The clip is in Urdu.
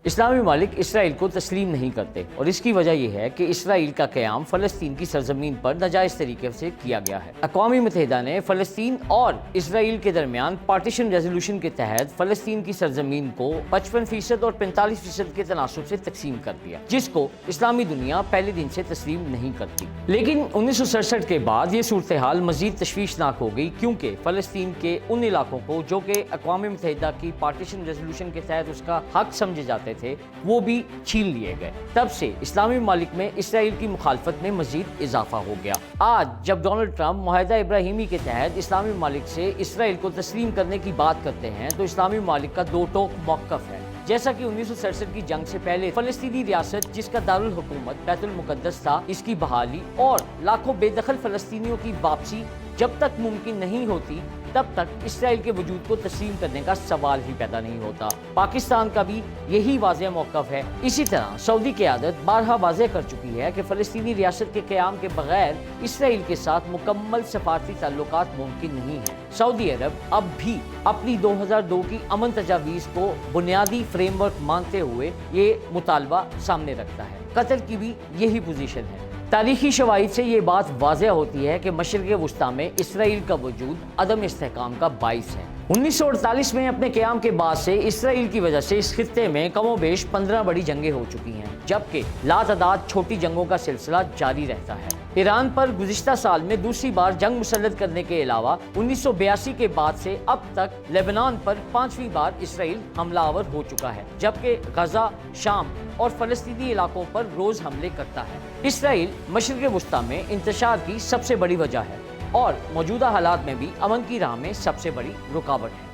اسلامی ممالک اسرائیل کو تسلیم نہیں کرتے اور اس کی وجہ یہ ہے کہ اسرائیل کا قیام فلسطین کی سرزمین پر ناجائز طریقے سے کیا گیا ہے۔ اقوام متحدہ نے فلسطین اور اسرائیل کے درمیان پارٹیشن ریزولوشن کے تحت فلسطین کی سرزمین کو 55% اور 45% کے تناسب سے تقسیم کر دیا، جس کو اسلامی دنیا پہلے دن سے تسلیم نہیں کرتی۔ لیکن 1967 کے بعد یہ صورتحال مزید تشویشناک ہو گئی، کیونکہ فلسطین کے ان علاقوں کو جو کہ اقوام متحدہ کی پارٹیشن ریزولوشن کے تحت اس کا حق سمجھے جاتے تھے وہ بھی چھین لیے گئے۔ تب سے اسلامی ممالک میں اسرائیل کی مخالفت میں مزید اضافہ ہو گیا۔ آج جب ڈونلڈ ٹرمپ معاہدہ ابراہیمی کے تحت اسلامی ممالک سے اسرائیل کو تسلیم کرنے کی بات کرتے ہیں تو اسلامی ممالک کا دو ٹوک موقف ہے۔ جیسا کہ 1967 کی جنگ سے پہلے فلسطینی ریاست جس کا دارالحکومت بیت المقدس تھا، اس کی بحالی اور لاکھوں بے دخل فلسطینیوں کی واپسی جب تک ممکن نہیں ہوتی تب تک اسرائیل کے وجود کو تسلیم کرنے کا سوال ہی پیدا نہیں ہوتا۔ پاکستان کا بھی یہی واضح موقف ہے۔ اسی طرح سعودی قیادت بارہا واضح کر چکی ہے کہ فلسطینی ریاست کے قیام کے بغیر اسرائیل کے ساتھ مکمل سفارتی تعلقات ممکن نہیں ہیں۔ سعودی عرب اب بھی اپنی 2002 کی امن تجاویز کو بنیادی فریم ورک مانتے ہوئے یہ مطالبہ سامنے رکھتا ہے۔ قطر کی بھی یہی پوزیشن ہے۔ تاریخی شواہد سے یہ بات واضح ہوتی ہے کہ مشرق وسطیٰ میں اسرائیل کا وجود عدم استحکام کا باعث ہے۔ 1948 میں اپنے قیام کے بعد سے اسرائیل کی وجہ سے اس خطے میں کم و بیش 15 بڑی جنگیں ہو چکی ہیں، جبکہ لاتعداد چھوٹی جنگوں کا سلسلہ جاری رہتا ہے۔ ایران پر گزشتہ سال میں دوسری بار جنگ مسلط کرنے کے علاوہ 1982 کے بعد سے اب تک لیبنان پر 5ویں بار اسرائیل حملہ آور ہو چکا ہے، جبکہ غزہ، شام اور فلسطینی علاقوں پر روز حملے کرتا ہے۔ اسرائیل مشرق وسطیٰ میں انتشار کی سب سے بڑی وجہ ہے اور موجودہ حالات میں بھی امن کی راہ میں سب سے بڑی رکاوٹ ہے۔